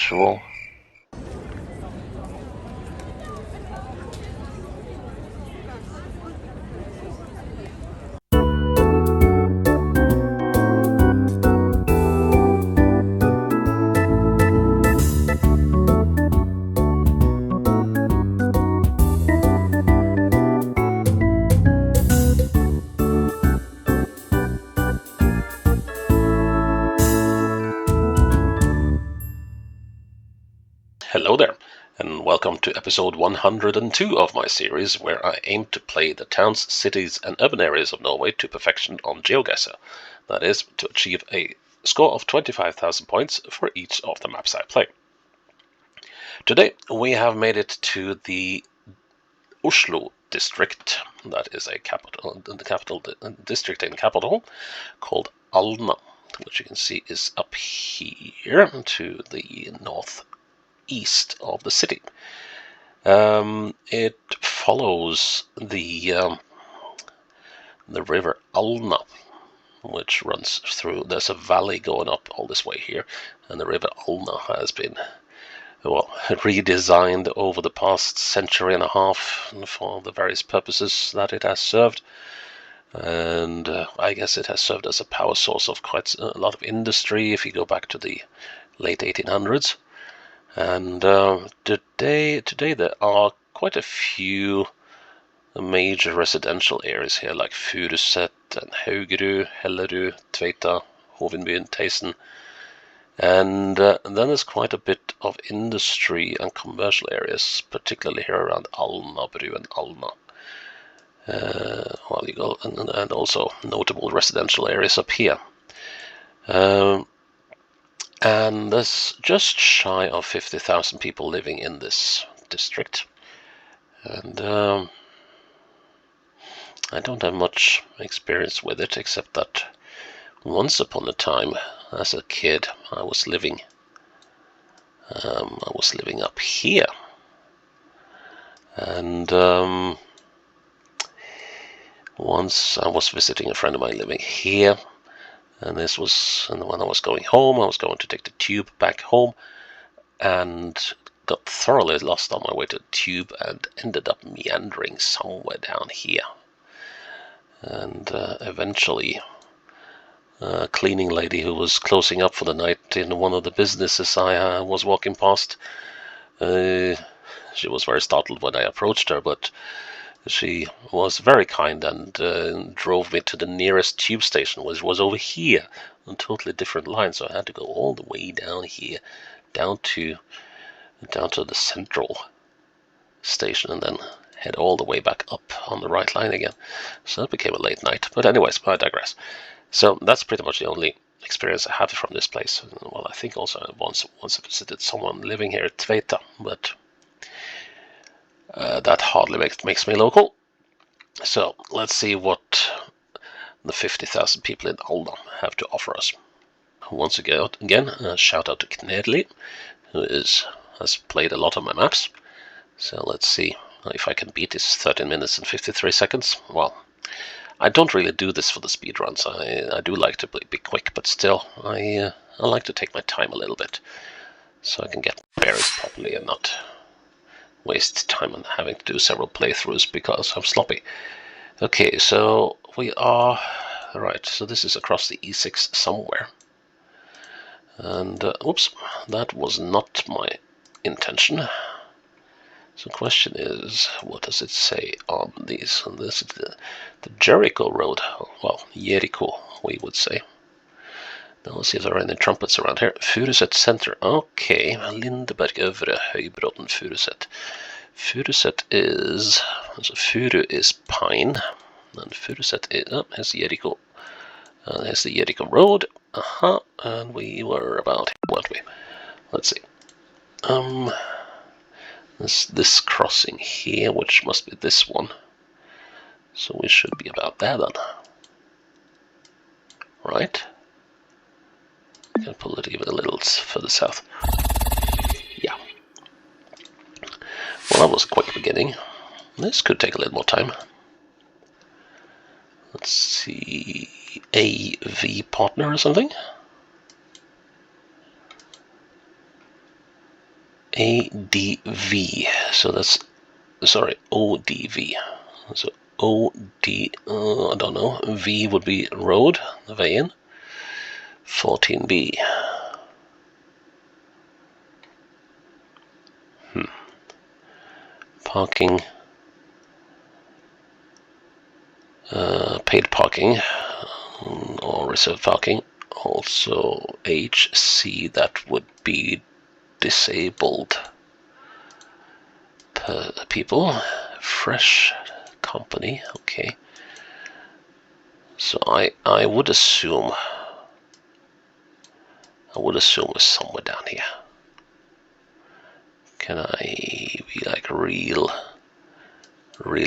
usual. Hello there, and welcome to episode 102 of my series, where I aim to play the towns, cities and urban areas of Norway to perfection on Geoguessr. That is, to achieve a score of 25,000 points for each of the maps I play. Today we have made it to the Oslo district. That is the capital district in capital, called Alna, which you can see is up here to the northeast of the city. It follows the river Alna, which runs through. There's a valley going up all this way here, and the river Alna has been redesigned over the past century and a half for the various purposes that it has served. And I guess it has served as a power source of quite a lot of industry if you go back to the late 1800s. And today there are quite a few major residential areas here, like Furuset and Haugerud, Hellerud, Tveita, Hovinbyen, Theisen. And then there's quite a bit of industry and commercial areas, particularly here around Alnabru and Alna. You go, and also notable residential areas up here. And there's just shy of 50,000 people living in this district. And I don't have much experience with it, except that once upon a time, as a kid, I was living up here, and once I was visiting a friend of mine living here, and this was, and when I was going home, I was going to take the tube back home, and got thoroughly lost on my way to the tube, and ended up meandering somewhere down here, and eventually. A cleaning lady who was closing up for the night in one of the businesses I was walking past. She was very startled when I approached her, but she was very kind and drove me to the nearest tube station, which was over here, on a totally different line. So I had to go all the way down here, down to the central station, and then head all the way back up on the right line again. So it became a late night. But anyways, I digress. So that's pretty much the only experience I have from this place. Well, I think also I once visited someone living here at Tveita, but that hardly makes me local. So let's see what the 50,000 people in Alna have to offer us. Once again, a shout out to Knedli, who has played a lot of my maps. So let's see if I can beat his 13 minutes and 53 seconds. Well, I don't really do this for the speedruns. I do like to be quick, but still, I like to take my time a little bit, so I can get bearings properly and not waste time on having to do several playthroughs because I'm sloppy. Okay, so we are... Right, so this is across the E6 somewhere. And, oops, that was not my intention. So the question is, what does it say on these? And this is the Jericho Road. Well, Jericho, we would say. Now let's see if there are any trumpets around here. Furuset Center. Okay, Lindeberg Øvre Høybråten Furuset. Furuset is... So Furu is pine. And Furuset is... Oh, here's Jericho. Here's the Jericho Road. And we were about here, weren't we? Let's see. This crossing here, which must be this one. So we should be about there then. Right? I can pull it even a little further south. Yeah. Well, that was a quick beginning. This could take a little more time. Let's see... AV partner or something? ADV. So that's, sorry, ODV. So OD, I don't know. V would be road, veien. 14B. Parking. Paid parking or reserved parking. Also HC, that would be disabled people. Fresh company, okay. So I would assume it's somewhere down here. Can I be like really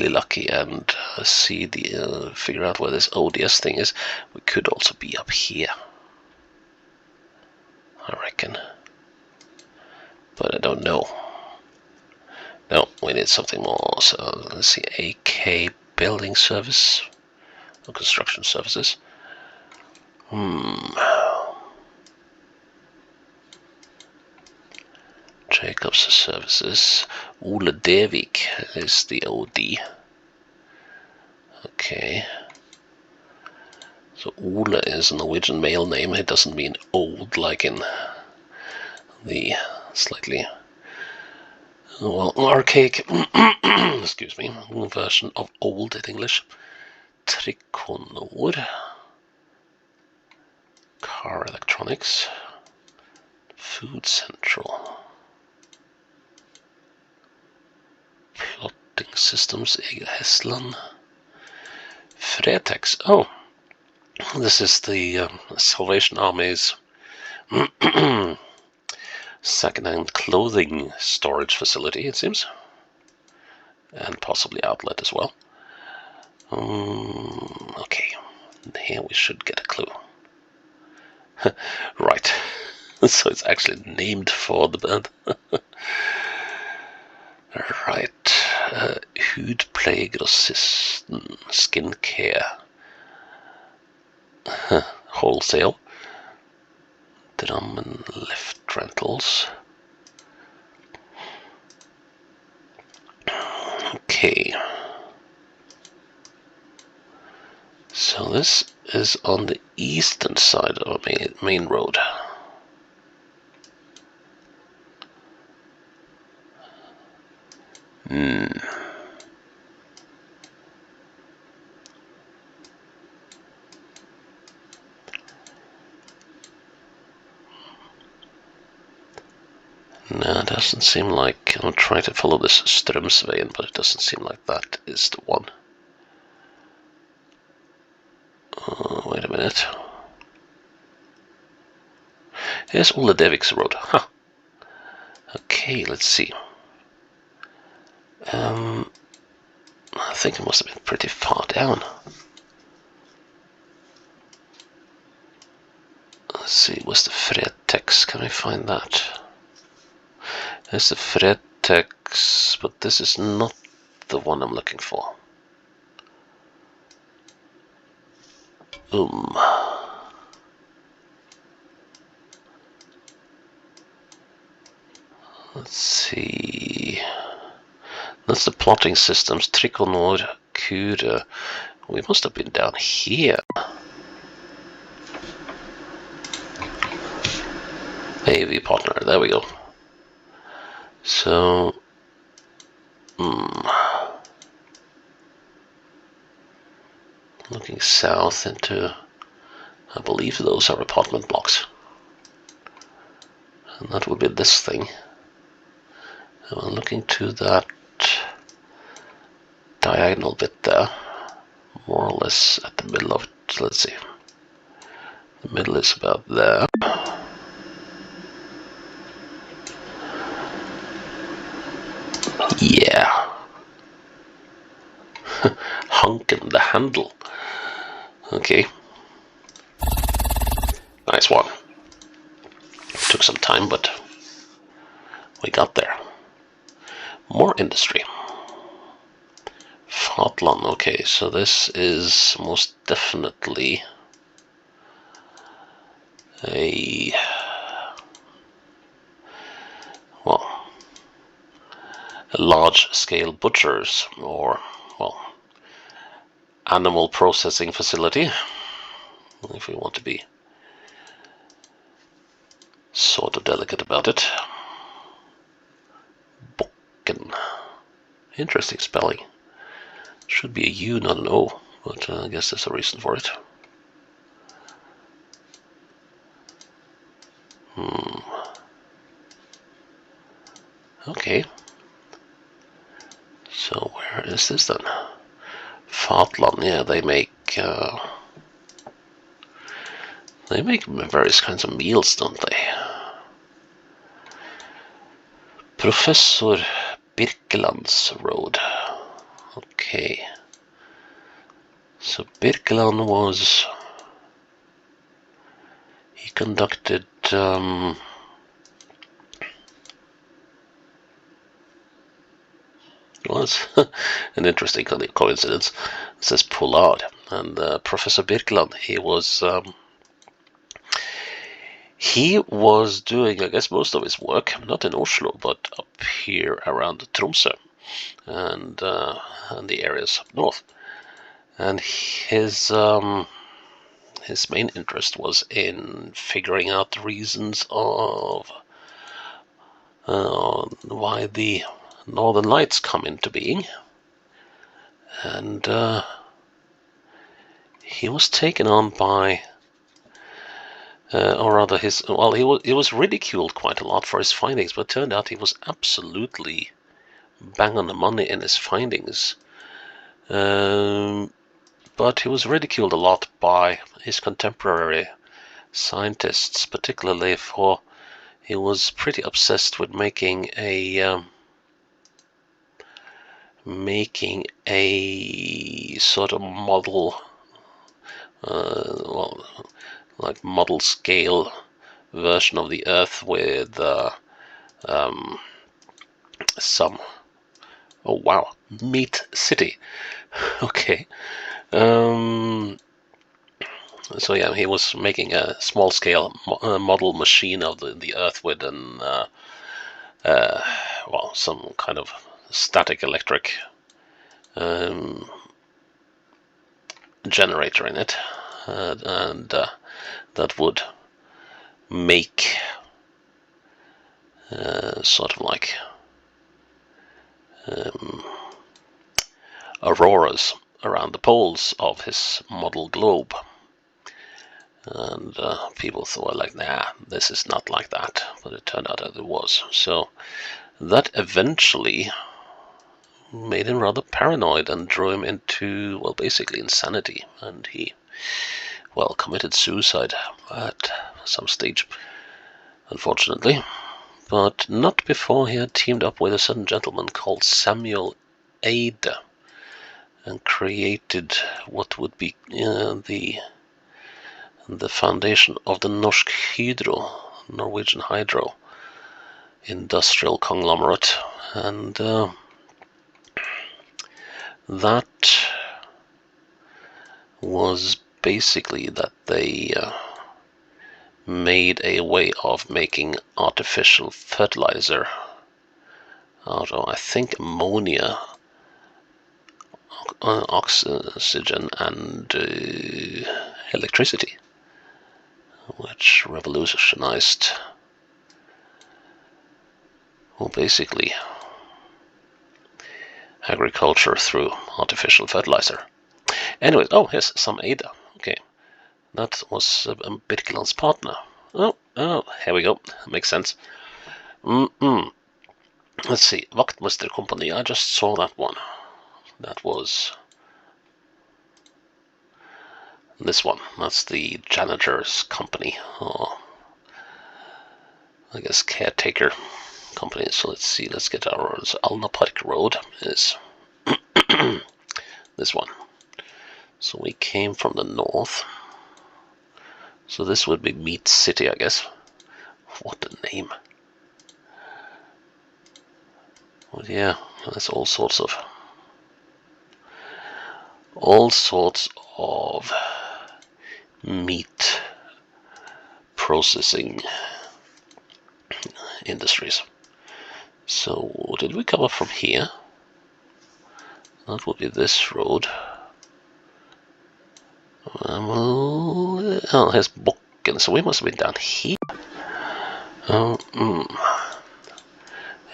lucky and see the figure out where this ODS thing is? We could also be up here, I reckon, but I don't know. No, we need something more. So let's see, AK building service or construction services. Jacobs services. Ole Devik is the OD. Okay. So Ole is a Norwegian male name. It doesn't mean old like in the slightly, well, archaic excuse me, version of old in English. Trikonor. Car electronics. Food Central. Plotting systems. Egil Hesland. Fretex. Oh, this is the Salvation Army's second-hand clothing storage facility, it seems, and possibly outlet as well. Okay, here we should get a clue. Right, so it's actually named for the band. Right, hudpleie grossisten, skincare, wholesale, Drammen lift rentals. Okay. So this is on the eastern side of our main road. No, it doesn't seem like. I'm trying to follow this Strömsveien, but it doesn't seem like that is the one. Wait a minute. Here's Ole Devik's road. Huh. Okay, let's see. I think it must have been pretty far down. Let's see, what's the Fretex? Can I find that? There's the Fretex, but this is not the one I'm looking for. Let's see. That's the plotting systems. Trikonor, Kure. We must have been down here. AV partner. There we go. So, looking south into, I believe those are apartment blocks. And that would be this thing. And I'm looking to that diagonal bit there, more or less at the middle of it. Let's see. The middle is about there. Yeah. Hunkin' the handle. Okay. Nice one. Took some time, but we got there. More industry. Fatland. Okay, so this is most definitely a, well, large-scale butchers or, well, animal processing facility, if we want to be sort of delicate about it. Bokken. Interesting spelling. Should be a U, not an O, but I guess there's a reason for it. Okay. So where is this then? Fatland, yeah, they make various kinds of meals, don't they? Professor Birkeland's Road. Okay. So Birkeland was... he conducted... was an interesting coincidence. It says Pollard, and Professor Birkeland, he was doing, I guess, most of his work not in Oslo, but up here around Tromsø and the areas up north. And his main interest was in figuring out the reasons of why the Northern Lights come into being, and he was taken on by, or rather, he was ridiculed quite a lot for his findings, but it turned out he was absolutely bang on the money in his findings. But he was ridiculed a lot by his contemporary scientists, particularly for he was pretty obsessed with making a sort of model, well, like model scale version of the Earth with some, oh wow, meat city. Okay. So yeah, he was making a small scale model machine of the Earth with an well, some kind of static electric generator in it, and that would make sort of like auroras around the poles of his model globe. And people thought, like, nah, this is not like that, but it turned out that it was. So that eventually made him rather paranoid and drew him into, well, basically insanity, and he, well, committed suicide at some stage, unfortunately, but not before he had teamed up with a certain gentleman called Samuel Eide and created what would be the foundation of the Norwegian Hydro industrial conglomerate, and that was basically that they made a way of making artificial fertilizer out of, I think, ammonia, oxygen, and electricity, which revolutionized, well, basically agriculture through artificial fertilizer. Anyways, oh, here's some Ada. Okay, that was Birkeland's partner. Oh, here we go. Makes sense. Let's see, Vaktmester Company. I just saw that one. That was this one. That's the janitor's company, or I guess caretaker company. So let's see. Let's get our Alna Park Road is this one. So we came from the north. So this would be Meat City, I guess. What a name. Well, yeah, there's all sorts of meat processing industries. So, did we come up from here? That would be this road. Oh, here's Bokken, so we must have been down here.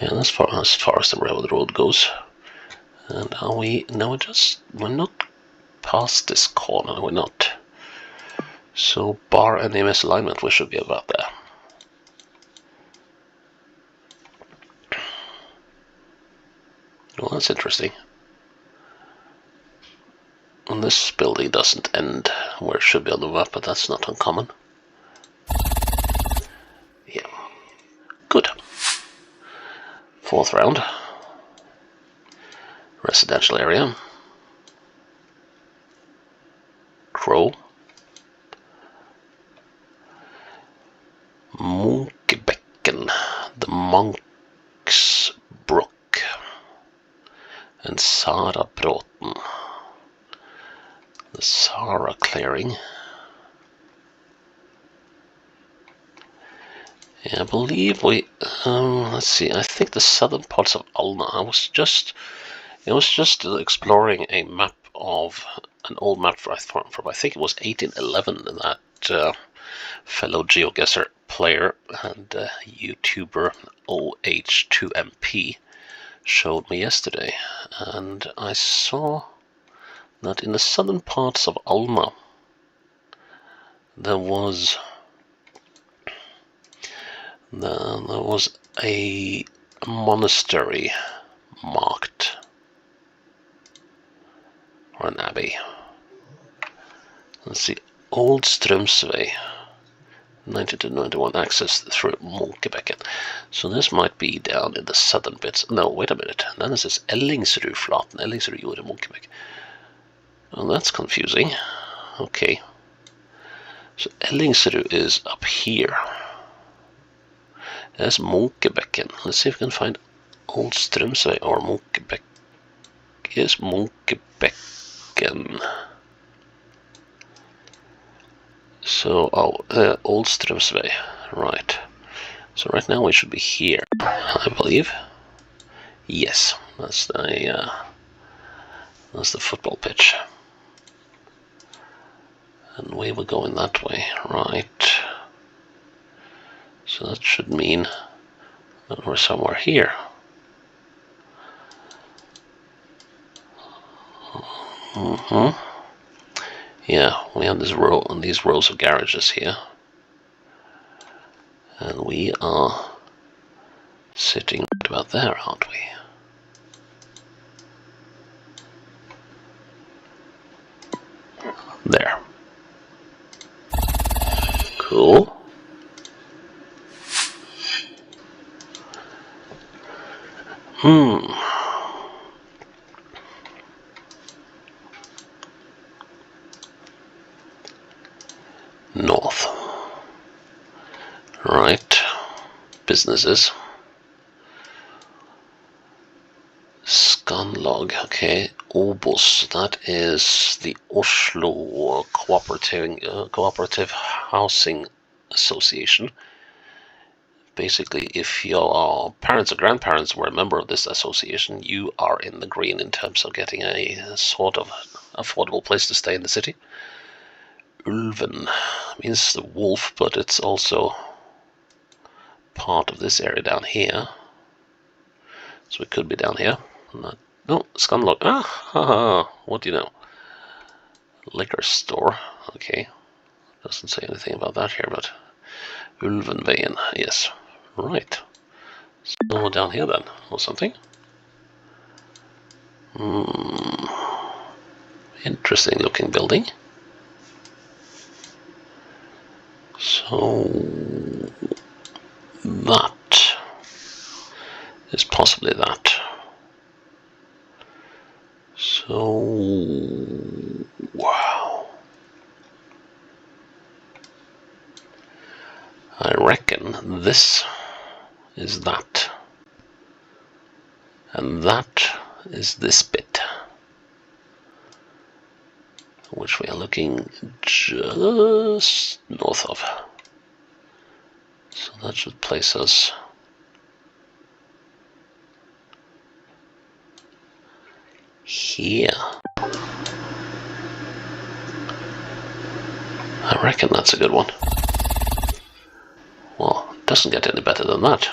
Yeah, as far as the railroad road goes. And are we? No, we're not past this corner, we're not. So, bar any misalignment, we should be about there. Well, that's interesting. And this building doesn't end where it should be on the map, but that's not uncommon. Yeah. Good. Fourth round. Residential area. Crow. Munkebecken. The Monk's Brook. And Sara Bråten. The Sara clearing. Yeah, I believe we. Let's see. I think the southern parts of Alna. I was just exploring a map of an old map from I think it was 1811 that fellow Geoguessr player and YouTuber OH2MP showed me yesterday, and I saw that in the southern parts of Alna there was a monastery marked, or an abbey. Let's see, Old Strömsvej, 9291 access through Munkebecken. So this might be down in the southern bits. No, wait a minute. Then it says Ellingsrudflaten, Ellingsrud Munkebeck. Oh, that's confusing. Okay. So Ellingsrud is up here. There's Munkebecken. Let's see if we can find Old Strömsvej or Munkebeck. Here's Munkebecken. So, Old Strömsvej, right. So right now we should be here, I believe. Yes, that's the football pitch. And we were going that way, right. So that should mean that we're somewhere here. Yeah, we have this row and these rows of garages here. And we are sitting right about there, aren't we? There. Cool. North. Right. Businesses. Scanlog, okay. Obos, that is the Oslo Cooperative Housing Association. Basically, if your parents or grandparents were a member of this association, you are in the green in terms of getting a sort of affordable place to stay in the city. Ulven means the wolf, but it's also part of this area down here. So we could be down here. No, Scanlog. What do you know? Liquor store. Okay. Doesn't say anything about that here, but Ulvenveien, yes. Right. So down here then, or something. Interesting looking building. So that is possibly that. So wow. I reckon this is that. And that is this bit, which we are looking just north of. So that should place us here. I reckon that's a good one. Well, it doesn't get any better than that.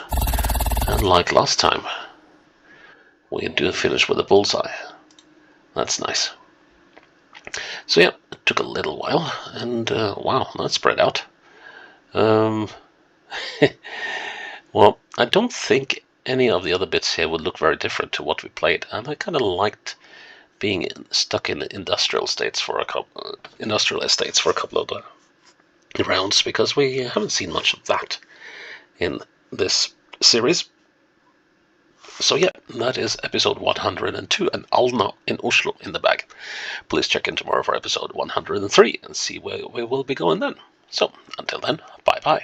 And like last time, we do finish with a bullseye. That's nice. So yeah, it took a little while, and wow, that spread out. Well, I don't think any of the other bits here would look very different to what we played, and I kind of liked being stuck in industrial estates for a couple of rounds, because we haven't seen much of that in this series. So yeah, that is episode 102, and Alna in Oslo in the bag. Please check in tomorrow for episode 103 and see where we will be going then. So until then, bye bye.